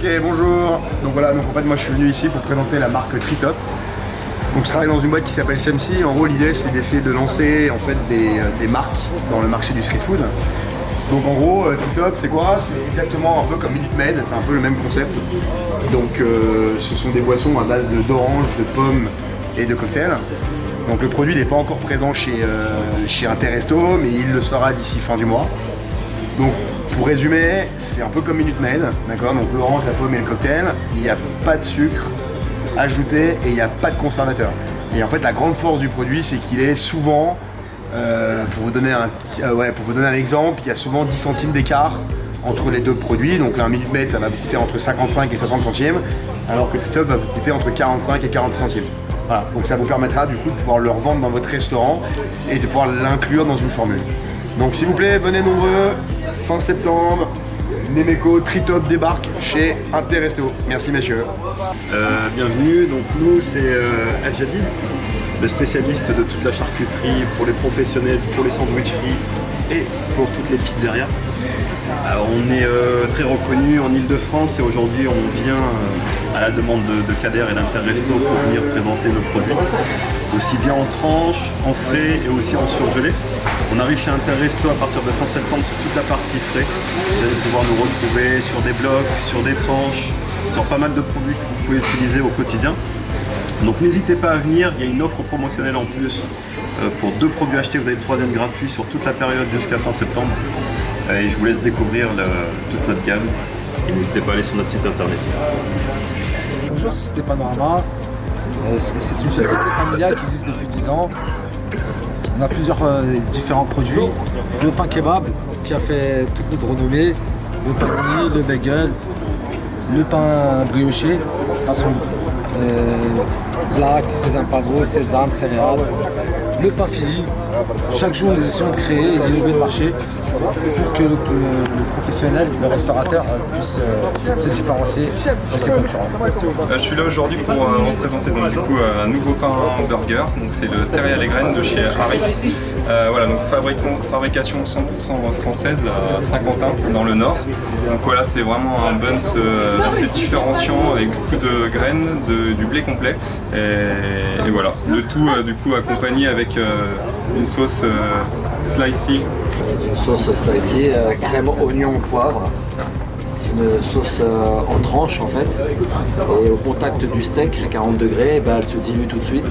Ok, bonjour. Donc voilà, donc en fait moi je suis venu ici pour présenter la marque Tritop. Donc je travaille dans une boîte qui s'appelle CMC. En gros l'idée c'est d'essayer de lancer en fait des marques dans le marché du street food. Donc en gros Tritop c'est quoi? C'est exactement un peu comme Minute Maid, c'est un peu le même concept. Donc ce sont des boissons à base d'oranges, de pommes et de cocktails. Donc le produit n'est pas encore présent chez Interresto, mais il le sera d'ici fin du mois. Donc pour résumer, c'est un peu comme Minute Maid, d'accord? Donc l'orange, la pomme et le cocktail, il n'y a pas de sucre ajouté et il n'y a pas de conservateur. Et en fait la grande force du produit c'est qu'il est souvent, pour vous donner un exemple, il y a souvent 10 centimes d'écart entre les deux produits. Donc là un Minute Maid ça va vous coûter entre 55 et 60 centimes, alors que Tritop va vous coûter entre 45 et 40 centimes. Voilà. Donc ça vous permettra du coup de pouvoir le revendre dans votre restaurant et de pouvoir l'inclure dans une formule. Donc s'il vous plaît, venez nombreux, fin septembre, Nemeco Tritop débarque chez Interresto. Merci messieurs. Bienvenue, donc nous c'est Al Jadid, le spécialiste de toute la charcuterie pour les professionnels, pour les sandwicheries et pour toutes les pizzerias. Alors on est très reconnu en Ile-de-France et aujourd'hui on vient à la demande de Kader et d'Interresto pour venir présenter nos produits, aussi bien en tranches, en frais et aussi en surgelé. On arrive chez Interresto à partir de fin septembre sur toute la partie frais. Vous allez pouvoir nous retrouver sur des blocs, sur des tranches, sur pas mal de produits que vous pouvez utiliser au quotidien. Donc n'hésitez pas à venir, il y a une offre promotionnelle en plus pour 2 produits achetés, vous avez le 3e gratuit sur toute la période jusqu'à fin septembre. Et je vous laisse découvrir toute notre gamme et n'hésitez pas à aller sur notre site internet. Bonjour, Société Panorama. C'est une société familiale qui existe depuis 10 ans. On a plusieurs différents produits. Le pain kebab qui a fait toute notre renommée, le pain bruni, le bagel, le pain brioché, façon black, sésame pavot, sésame, céréales, le pain Philly. Chaque jour, nous essayons de créer et d'innover le marché pour que le professionnel, le restaurateur puisse se différencier de ses concurrents. Je suis là aujourd'hui pour représenter donc, du coup, un nouveau pain burger. Donc c'est le céréales et graines de chez Harris. Voilà, donc fabrication 100% française à Saint-Quentin dans le Nord. Donc voilà, c'est vraiment un buns assez différenciant avec beaucoup de graines, du blé complet. Et voilà, le tout du coup accompagné avec une sauce slicey. C'est une sauce slicey, crème, oignon, poivre. C'est une sauce en tranche en fait. Et au contact du steak à 40 degrés, elle se dilue tout de suite.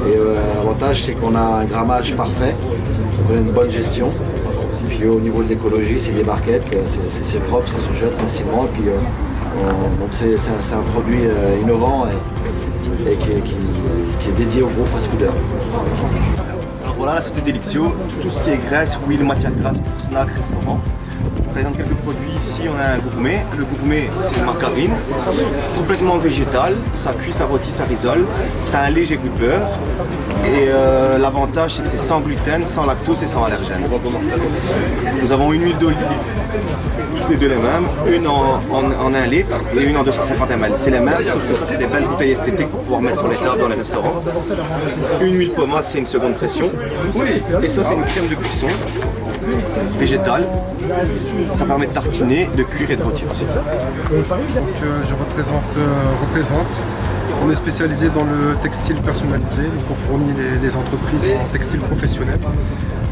Et l'avantage c'est qu'on a un grammage parfait, donc on a une bonne gestion. Puis au niveau de l'écologie, c'est des barquettes, c'est propre, ça se jette facilement. Et puis, donc c'est un produit innovant et qui est dédié aux gros fast-fooders. Voilà, la société Delixio, tout ce qui est graisse, huile, matière grasse pour snack, restaurant. On présente quelques produits ici, on a un gourmet. Le gourmet, c'est une margarine, complètement végétal, ça cuit, ça rôtit, ça risole. Ça a un léger goût de beurre. Et l'avantage, c'est que c'est sans gluten, sans lactose et sans allergène. Nous avons une huile d'olive, toutes les deux les mêmes, une en 1 litre et une en 250 ml. C'est les mêmes, sauf que ça, c'est des belles bouteilles esthétiques pour pouvoir mettre sur les tables dans les restaurants. Une huile pomace, c'est une seconde pression. Et ça, c'est une crème de cuisson végétale. Ça permet de tartiner, de cuire et de rôtir aussi. Donc, je représente. On est spécialisé dans le textile personnalisé, donc on fournit les entreprises en textile professionnel.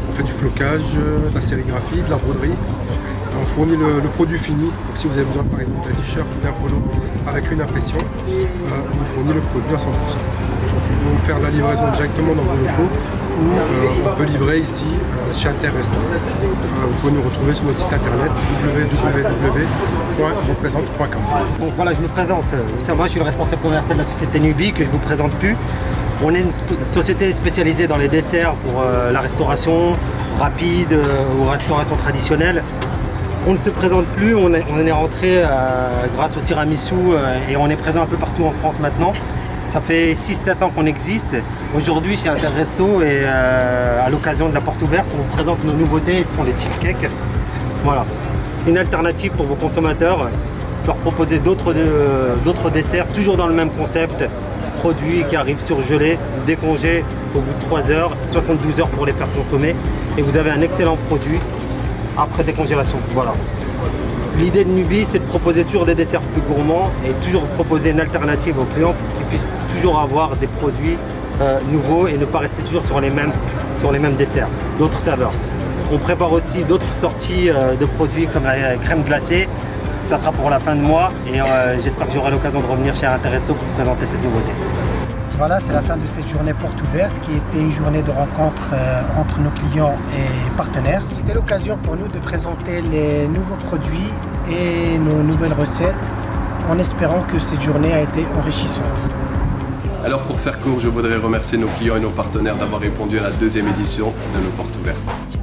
On fait du flocage, de la sérigraphie, de la broderie. On fournit le produit fini. Donc, si vous avez besoin par exemple d'un t-shirt ou d'un polo avec une impression, on vous fournit le produit à 100%. Donc, on peut vous faire la livraison directement dans vos locaux ou on peut livrer ici chez Interresto. Vous pouvez nous retrouver sur notre site internet www.représente.com. Donc voilà, je me présente. Moi, je suis le responsable commercial de la société Nubi, que je ne vous présente plus. On est une société spécialisée dans les desserts pour la restauration rapide ou restauration traditionnelle. On ne se présente plus, on est rentré grâce au tiramisu et on est présent un peu partout en France maintenant. Ça fait 6-7 ans qu'on existe. Aujourd'hui chez Interresto et à l'occasion de la porte ouverte, on vous présente nos nouveautés, ce sont les cheesecakes. Voilà. Une alternative pour vos consommateurs, leur proposer d'autres desserts, toujours dans le même concept. Produits qui arrivent surgelés, décongés au bout de 3 heures, 72 heures pour les faire consommer. Et vous avez un excellent produit après décongélation. Voilà. L'idée de Nubi, c'est de proposer toujours des desserts plus gourmands et toujours proposer une alternative aux clients pour qu'ils puissent toujours avoir des produits nouveaux et ne pas rester toujours sur les mêmes desserts, d'autres saveurs. On prépare aussi d'autres sorties de produits comme la crème glacée. Ça sera pour la fin de mois et j'espère que j'aurai l'occasion de revenir chez Interesso pour présenter cette nouveauté. Voilà, c'est la fin de cette journée porte ouverte qui était une journée de rencontre entre nos clients et partenaires. C'était l'occasion pour nous de présenter les nouveaux produits et nos nouvelles recettes en espérant que cette journée a été enrichissante. Alors pour faire court, je voudrais remercier nos clients et nos partenaires d'avoir répondu à la deuxième édition de nos portes ouvertes.